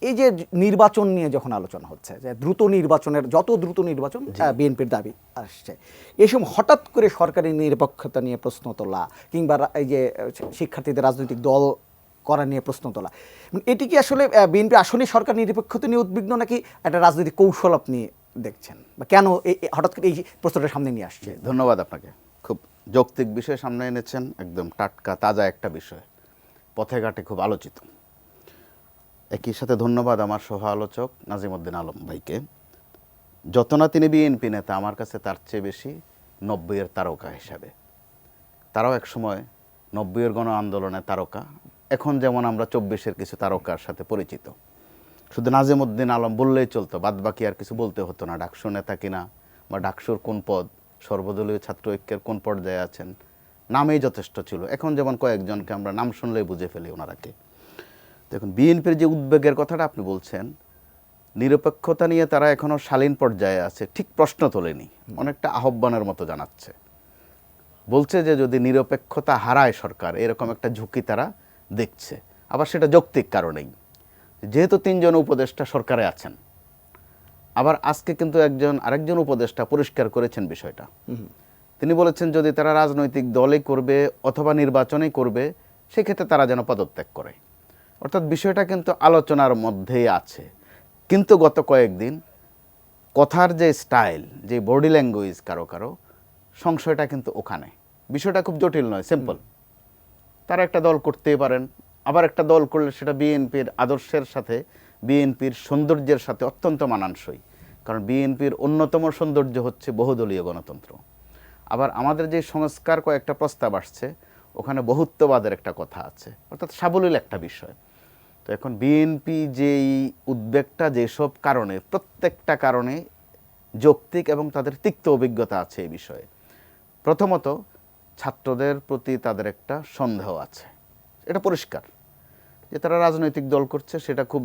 এই যে নির্বাচন নিয়ে যখন আলোচনা হচ্ছে যে দ্রুত নির্বাচনের, যত দ্রুত নির্বাচন বিএনপির দাবি আসছে, এই সময় হঠাৎ করে সরকারি নিরপেক্ষতা নিয়ে প্রশ্ন তোলা কিংবা এই যে শিক্ষার্থীদের রাজনৈতিক দল করা নিয়ে প্রশ্ন তোলা, এটি কি আসলে বিএনপি আসলে সরকার নিরপেক্ষতা নিয়ে উদ্বিগ্ন নাকি একটা রাজনৈতিক কৌশল আপনি দেখছেন, বা কেন হঠাৎ করে এই প্রশ্নটা সামনে নিয়ে আসছে? ধন্যবাদ আপনাকে, খুব যৌক্তিক বিষয় সামনে এনেছেন, একদম টাটকা তাজা একটা বিষয়, পথে ঘাটে খুব আলোচিত। একই সাথে ধন্যবাদ আমার সহ আলোচক নাজিমউদ্দিন আলম ভাইকে। যত না তিনি বিএনপি নেতা, আমার কাছে তার চেয়ে বেশি 90-এর তারকা হিসাবে। তারাও একসময় 90-এর গণ আন্দোলনের তারকা, এখন যেমন আমরা 24-এর কিছু তারকার সাথে পরিচিত। শুধু নাজিমউদ্দিন আলম বললেই চলতো, বাদবাকি আর কিছু বলতে হতো না। ডাকসু নেতা কিনা বা ডাকসুর কোন পদ, সর্বদলীয় ছাত্র ঐক্যের কোন পর্যায়ে আছেন, নামেই যথেষ্ট ছিল। এখন যেমন কয়েকজনকে আমরা নাম শুনলেই বুঝে ফেলি ওনারাকে। দেখুন, বিএনপির যে উদ্বেগের কথাটা আপনি বলছেন, নিরপেক্ষতা নিয়ে তারা এখনও শালীন পর্যায়ে আছে, ঠিক প্রশ্ন তোলেনি, অনেকটা আহ্বানের মতো জানাচ্ছে। বলছে যে যদি নিরপেক্ষতা হারায় সরকার, এরকম একটা ঝুঁকি তারা দেখছে। আবার সেটা যৌক্তিক কারণেই, যেহেতু 3 জন উপদেষ্টা সরকারে আছেন। আবার আজকে কিন্তু আরেকজন উপদেষ্টা পরিষ্কার করেছেন বিষয়টা। তিনি বলেছেন যদি তারা রাজনৈতিক দলই করবে অথবা নির্বাচনই করবে, সেক্ষেত্রে তারা যেন পদত্যাগ করে। অর্থাৎ বিষয়টা কিন্তু আলোচনার মধ্যেই আছে। কিন্তু গত কয়েকদিন কথার যে স্টাইল, যে বডি ল্যাঙ্গুয়েজ কারো কারো, সংশয়টা কিন্তু ওখানে। বিষয়টা খুব জটিল নয়, সিম্পল। তারা একটা দল করতেই পারেন, আবার একটা দল করলে সেটা বিএনপির আদর্শের সাথে, বিএনপির সৌন্দর্যের সাথে অত্যন্ত মানানসই। কারণ বিএনপির অন্যতম সৌন্দর্য হচ্ছে বহুদলীয় গণতন্ত্র। আবার আমাদের যে সংস্কার কয়েকটা প্রস্তাব আসছে, ওখানে বহুত্ববাদের একটা কথা আছে, অর্থাৎ সাবলীল একটা বিষয়। তো এখন বিএনপি যেই উদ্বেগটা, যেসব কারণে, প্রত্যেকটা কারণে যৌক্তিক এবং তাদের তিক্ত অভিজ্ঞতা আছে এই বিষয়ে। প্রথমত, ছাত্রদের প্রতি তাদের একটা সন্দেহ আছে, এটা পরিষ্কার। যে তারা রাজনৈতিক দল করছে, সেটা খুব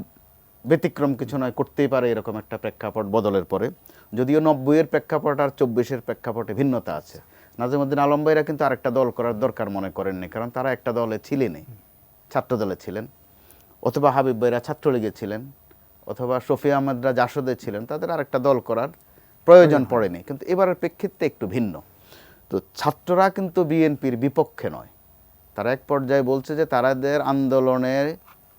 ব্যতিক্রম কিছু নয়, করতেই পারে এরকম একটা প্রেক্ষাপট বদলের পরে। যদিও 90-এর প্রেক্ষাপট আর 24-এর প্রেক্ষাপটে ভিন্নতা আছে। নাজিমউদ্দিন আলম ভাইরা কিন্তু আরেকটা দল করার দরকার মনে করেননি, কারণ তারা একটা দলে ছিলেনই, ছাত্র দলে ছিলেন। অথবা হাবিব ভাইরা ছাত্রলীগে ছিলেন, অথবা শফি আহমেদরা জাসদে ছিলেন, তাদের আরেকটা দল করার প্রয়োজন পড়েনি। কিন্তু এবারের প্রেক্ষিতে একটু ভিন্ন। তো ছাত্ররা কিন্তু বিএনপির বিপক্ষে নয়। তারা এক পর্যায়ে বলছে যে তাদের আন্দোলনের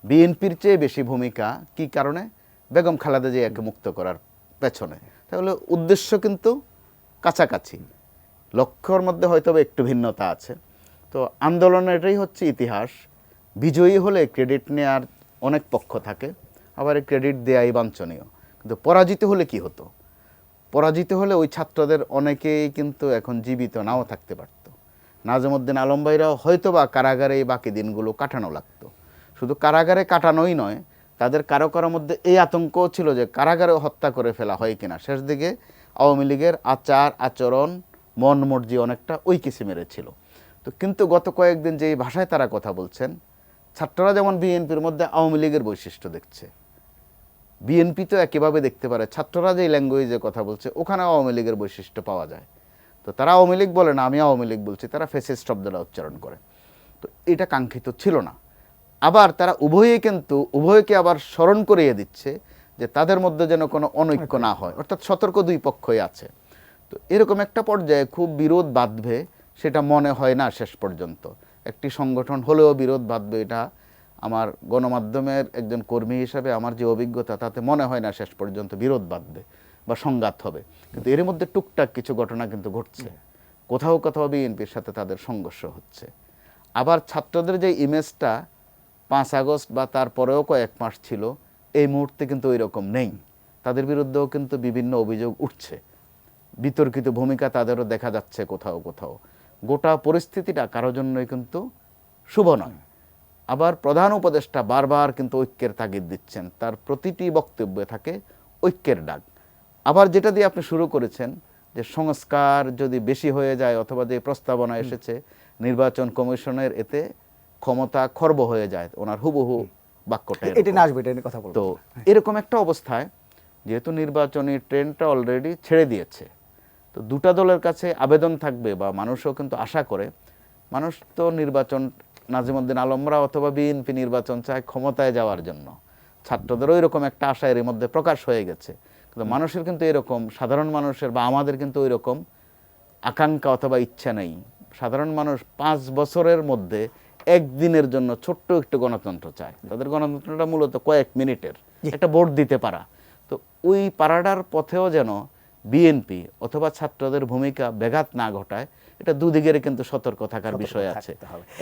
বিএনপির চেয়ে বেশি ভূমিকা, কি কারণে? বেগম খালেদা জিয়াকে মুক্ত করার পেছনে। তাহলে উদ্দেশ্য কিন্তু কাছাকাছি, লক্ষ্যর মধ্যে হয়তো একটু ভিন্নতা আছে। তো আন্দোলনের এটাই হচ্ছে ইতিহাস। বিজয়ী হলে ক্রেডিট নেওয়ার অনেক পক্ষ থাকে, আবার এই ক্রেডিট দেয়াই বাঞ্ছনীয়। কিন্তু পরাজিত হলে কি হতো? পরাজিত হলে ওই ছাত্রদের অনেকেই কিন্তু এখন জীবিত নাও থাকতে পারত। নাজিমউদ্দিন আলম ভাইরাও হয়তো বা কারাগারে এই বাকি দিনগুলো কাটানো লাগতো। শুধু কারাগারে কাটানোই নয়, তাদের কারো কারোর মধ্যে এই আতঙ্কও ছিল যে কারাগারেও হত্যা করে ফেলা হয় কিনা। শেষ দিকে আওয়ামী লীগের আচার আচরণ, মন মর্জি অনেকটা ওই কিসিমের ছিল। তো কিন্তু গত কয়েকদিন যে ভাষায় তারা কথা বলছেন, ছাত্ররা যেমন বিএনপির মধ্যে আওয়ামী লীগের বৈশিষ্ট্য দেখছে, বিএনপি তো একইভাবে দেখতে পারে। ছাত্ররা যে ল্যাঙ্গুয়েজে কথা বলছে, ওখানে আওয়ামী লীগের বৈশিষ্ট্য পাওয়া যায়। তো তারা আওয়ামী লীগ বলে না, আমি আওয়ামী লীগ বলছি, তারা ফ্যাসিস্ট শব্দটা উচ্চারণ করে। তো এটা কাঙ্ক্ষিত ছিল না। আবার তারা উভয়কে আবার স্মরণ করিয়ে দিচ্ছে যে তাদের মধ্যে যেন কোনো অনৈক্য না হয়, অর্থাৎ সতর্ক দুই পক্ষই আছে। তো এরকম একটা পর্যায়ে খুব বিরোধ বাঁধবে সেটা মনে হয় না শেষ পর্যন্ত। একটি সংগঠন হলেও বিরোধ বাঁধবে, এটা আমার গণমাধ্যমের একজন কর্মী হিসাবে আমার যে অভিজ্ঞতা, তাতে মনে হয় না শেষ পর্যন্ত বিরোধ বাঁধবে বা সংঘাত হবে। কিন্তু এর মধ্যে টুকটাক কিছু ঘটনা কিন্তু ঘটছে। কোথাও কোথাও বিএনপির সাথে তাদের সংঘর্ষ হচ্ছে। আবার ছাত্রদের যে ইমেজটা 5 আগস্ট বা তারপরেও কয়েক মাস ছিল, এই মুহূর্তে কিন্তু ওই রকম নেই। তাদের বিরুদ্ধেও কিন্তু বিভিন্ন অভিযোগ উঠছে, বিতর্কিত ভূমিকা তাদেরও দেখা যাচ্ছে কোথাও কোথাও। গোটা পরিস্থিতিটা কারোর জন্যই কিন্তু শুভ নয়। আবার প্রধান উপদেষ্টা বারবার কিন্তু ঐক্যের তাগিদ দিচ্ছেন, তার প্রতিটি বক্তব্যে থাকে ঐক্যের ডাক। আবার যেটা দিয়ে আপনি শুরু করেছেন যে সংস্কার যদি বেশি হয়ে যায়, অথবা যে প্রস্তাবনা এসেছে নির্বাচন কমিশনের, এতে ক্ষমতা খর্ব হয়ে যায়, ওনার হুবহু বাক্যটা এটা না আসবে, এটা নিয়ে কথা বলবো। তো এরকম একটা অবস্থায় যেহেতু নির্বাচনী ট্রেনটা অলরেডি ছেড়ে দিয়েছে, তো দুটা দলের কাছে আবেদন থাকবে, বা মানুষও কিন্তু আশা করে, মানুষ তো নির্বাচন, নাজিমউদ্দিন আলমরা অথবা বিএনপি নির্বাচন চায় ক্ষমতায় যাওয়ার জন্য, ছাত্রদেরও এরকম একটা আশা এর মধ্যে প্রকাশ হয়ে গেছে, কিন্তু মানুষের কিন্তু এরকম, সাধারণ মানুষের বা আমাদের কিন্তু ওই রকম আকাঙ্ক্ষা অথবা ইচ্ছা নেই। সাধারণ মানুষ 5 বছরের মধ্যে একদিনের জন্য ছোট্ট একটু গণতন্ত্র চায়। তাদের গণতন্ত্রটা মূলত কয়েক মিনিটের, একটা ভোট দিতে পারা। তো ওই পাড়াটার পথেও যেন বিএনপি অথবা ছাত্রদের ভূমিকা ব্যাঘাত না ঘটায়, এটা দুদিকের কিন্তু সতর্ক থাকার বিষয় আছে।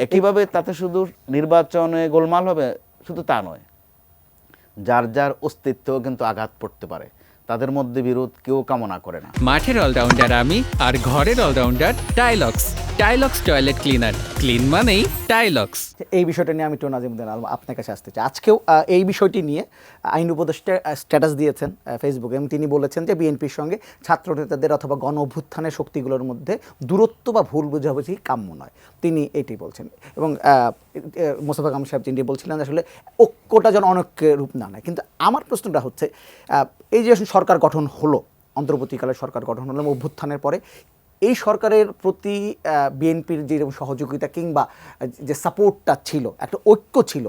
একইভাবে তাতে শুধু নির্বাচনে গোলমাল হবে শুধু তা নয়, যার যার অস্তিত্বও কিন্তু আঘাত পড়তে পারে। তাদের মধ্যে বিরোধ কেউ কামনা করে না। মাঠের অলরাউন্ডার আমি, আর ঘরের allrounder Tylox. Tylox toilet cleaner, clean মানেই টাইলক্স। এই বিষয়টা নিয়ে আমি একটু নাজিমুদ্দিন আলম আপনার কাছে আসতে চাই। আজকেও এই বিষয়টি নিয়ে আইন উপদেষ্টা স্ট্যাটাস দিয়েছেন ফেসবুকে, এবং তিনি বলেছেন যে বিএনপির সঙ্গে ছাত্র নেতাদের অথবা গণ অভ্যুত্থানের শক্তিগুলোর মধ্যে দূরত্ব বা ভুল বোঝাবুঝি কাম্য নয়, তিনি এটি বলছেন। এবং মোস্তফা কামাল সাহেব তিনি বলছিলেন আসলে ঐক্যটা যেন অনৈক্যের রূপ না নেয়। কিন্তু আমার প্রশ্নটা হচ্ছে, এই যে সরকার গঠন হলো, অন্তর্বর্তীকালের সরকার গঠন হলো অভ্যুত্থানের পরে, এই সরকারের প্রতি বিএনপির যেরকম সহযোগিতা কিংবা যে সাপোর্টটা ছিল, একটা ঐক্য ছিল,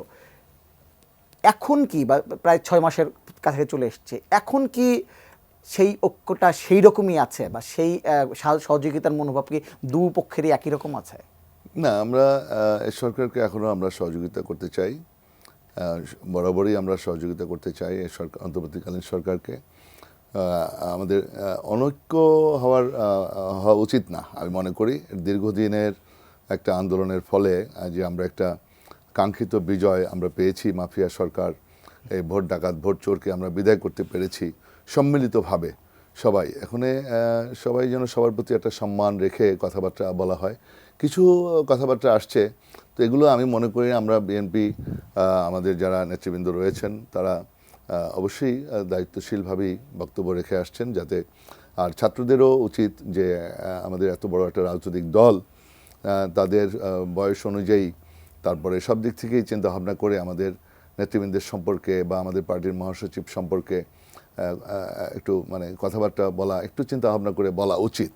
এখন কি বা প্রায় 6 মাসের কাছে চলে এসছে, এখন কি সেই ঐক্যটা সেই রকমই আছে বা সেই সহযোগিতার মনোভাব কি দুপক্ষেরই একই রকম আছে? না, আমরা এই সরকারকে এখনও আমরা সহযোগিতা করতে চাই, বরাবরই আমরা সহযোগিতা করতে চাই এই সরকার, অন্তর্বর্তীকালীন সরকারকে। আমাদের অনৈক্য হওয়া উচিত না আমি মনে করি। দীর্ঘদিনের একটা আন্দোলনের ফলে যে আমরা একটা কাঙ্ক্ষিত বিজয় আমরা পেয়েছি, মাফিয়া সরকার, এই ভোট ডাকাত ভোট চোরকে আমরা বিদায় করতে পেরেছি সম্মিলিতভাবে সবাই। সবাই যেন সবার প্রতি একটা সম্মান রেখে কথাবার্তা বলা হয়। কিছু কথাবার্তা আসছে, তো এগুলো আমি মনে করি আমরা বিএনপি, আমাদের যারা নেতৃবৃন্দ রয়েছেন তারা অবশ্যই দায়িত্বশীলভাবেই বক্তব্য রেখে আসছেন, যাতে আর ছাত্রদেরও উচিত যে আমাদের এত বড় একটা রাজনৈতিক দল, তাদের বয়স অনুযায়ী তারপরে সব দিক থেকেই চিন্তা ভাবনা করে আমাদের নেতৃবৃন্দের সম্পর্কে বা আমাদের পার্টির মহাসচিব সম্পর্কে একটু কথাবার্তা বলা, একটু চিন্তা ভাবনা করে বলা উচিত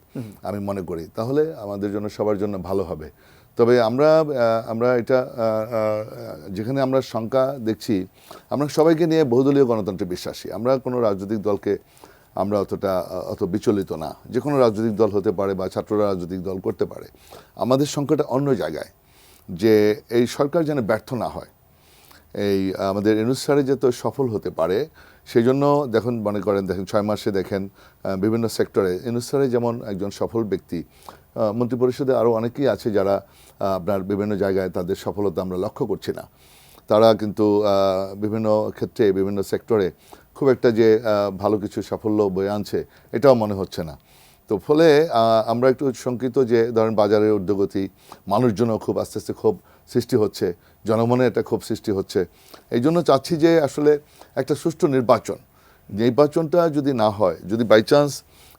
আমি মনে করি। তাহলে আমাদের জন্য, সবার জন্য ভালো হবে। তবে আমরা এটা যেখানে আমরা শঙ্কা দেখছি, আমরা সবাইকে নিয়ে বহুদলীয় গণতন্ত্রে বিশ্বাসী। আমরা কোনো রাজনৈতিক দলকে আমরা অত বিচলিত না। যে কোনো রাজনৈতিক দল হতে পারে বা ছাত্ররা রাজনৈতিক দল করতে পারে। আমাদের সংকটটা অন্য জায়গায়, যে এই সরকার যেন ব্যর্থ না হয়, এই আমাদের ইউনূস স্যার যাতে সফল হতে পারে সেই জন্য দেখেন 6 মাসে দেখেন বিভিন্ন সেক্টরে ইউনূস স্যার যেমন একজন সফল ব্যক্তি, মন্ত্রিপরিষদে আরও অনেকেই আছে যারা আপনার বিভিন্ন জায়গায় তাদের সফলতা আমরা লক্ষ্য করছি না। তারা কিন্তু বিভিন্ন ক্ষেত্রে বিভিন্ন সেক্টরে খুব একটা যে ভালো কিছু সাফল্য বয়ে আনছে এটাও মনে হচ্ছে না। তো ফলে আমরা একটু শঙ্কিত যে ধরেন বাজারের ঊর্ধ্বগতি, মানুষজনও খুব আস্তে আস্তে ক্ষোভ সৃষ্টি হচ্ছে, জনমনে একটা ক্ষোভ সৃষ্টি হচ্ছে। এই জন্য চাচ্ছি যে আসলে একটা সুষ্ঠু নির্বাচনটা যদি না হয়, যদি বাই চান্স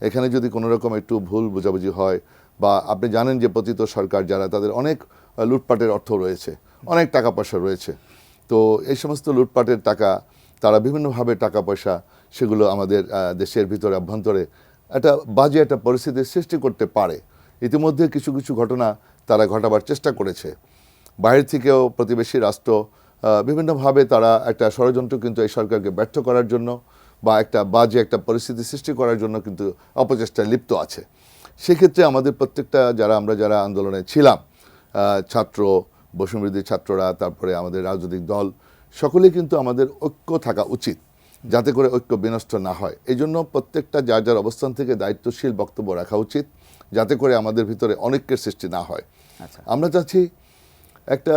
এখানে যদি কোনো রকম একটু ভুল বোঝাবুঝি হয়, বা আপনি জানেন যে পতিত সরকার যারা, তাদের অনেক লুটপাটের অর্থ রয়েছে, অনেক টাকা পয়সা রয়েছে। তো এই সমস্ত লুটপাটের টাকা তারা বিভিন্নভাবে টাকা পয়সা সেগুলো আমাদের দেশের ভিতরে অভ্যন্তরে একটা বাজে একটা পরিস্থিতির সৃষ্টি করতে পারে। ইতিমধ্যে কিছু কিছু ঘটনা তারা ঘটাবার চেষ্টা করেছে। বাইরে থেকেও প্রতিবেশী রাষ্ট্র বিভিন্নভাবে তারা একটা ষড়যন্ত্র কিন্তু এই সরকারকে ব্যর্থ করার জন্য বা একটা বাজে একটা পরিস্থিতি সৃষ্টি করার জন্য কিন্তু অপচেষ্টায় লিপ্ত আছে। সেক্ষেত্রে আমাদের প্রত্যেকটা যারা আন্দোলনে ছিলাম, ছাত্র, বৈষম্যবিরোধী ছাত্ররা, তারপরে আমাদের রাজনৈতিক দল, সকলে কিন্তু আমাদের ঐক্য থাকা উচিত, যাতে করে ঐক্য বিনষ্ট না হয়। এই জন্য প্রত্যেকটা যার অবস্থান থেকে দায়িত্বশীল বক্তব্য রাখা উচিত, যাতে করে আমাদের ভিতরে অনৈক্যের সৃষ্টি না হয়। আমরা চাচ্ছি একটা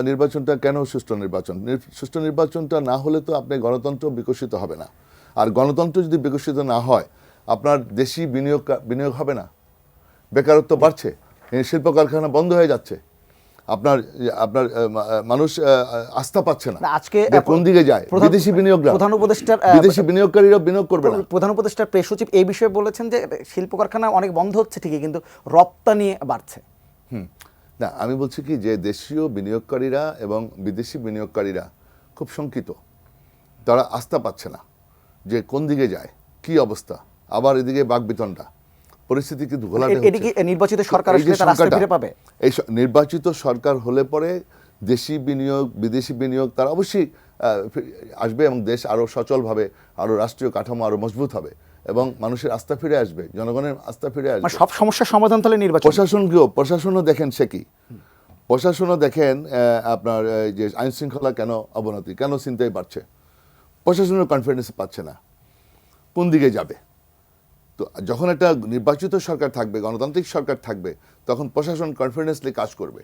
নির্বাচনটা কেন সুষ্ঠু নির্বাচনটা না হলে তো আপনার গণতন্ত্র বিকশিত হবে না। আর গণতন্ত্র যদি বিকশিত না হয়, আপনার দেশি বিনিয়োগ হবে না, বেকারত্ব বাড়ছে, শিল্প কারখানা বন্ধ হয়ে যাচ্ছে, আপনার মানুষ আস্থা পাচ্ছে না। আজকে কোন দিকে যায়? বিদেশি বিনিয়োগকারীরা বিনিয়োগ করবে না। প্রধান উপদেষ্টার প্রেস সচিব এই বিষয়ে বলেছেন যে শিল্প কারখানা অনেক বন্ধ হচ্ছে ঠিকই, কিন্তু রপ্তানি বাড়ছে। না, আমি বলছি কি যে দেশীয় বিনিয়োগকারীরা এবং বিদেশি বিনিয়োগকারীরা খুব শঙ্কিত, তারা আস্থা পাচ্ছে না যে কোন দিকে যায়, কি অবস্থা। আবার এদিকে বাকবিতণ্ডা, পরিস্থিতি কিন্তু ঘোলাটে হচ্ছে। নির্বাচিত সরকার ফিরে পাবে। এই নির্বাচিত সরকার হলে পরে দেশি বিনিয়োগ, বিদেশি বিনিয়োগ তারা অবশ্যই আসবে এবং দেশ আরও সচলভাবে, আরও রাষ্ট্রীয় কাঠামো আরও মজবুত হবে এবং মানুষের আস্থা ফিরে আসবে, জনগণের আস্থা ফিরে আসবে। মানে সব সমস্যার সমাধান তাহলে নির্বাচন। প্রশাসনও দেখেন সে কি, প্রশাসনও দেখেন আপনার যে আইন শৃঙ্খলা কেন অবনতি, কেন চিনতেই পারছে, প্রশাসনের কনফিডেন্স পাচ্ছে না, কোন দিকে যাবে। তো যখন একটা নির্বাচিত সরকার থাকবে, গণতান্ত্রিক সরকার থাকবে, তখন প্রশাসন কনফিডেন্সলি কাজ করবে।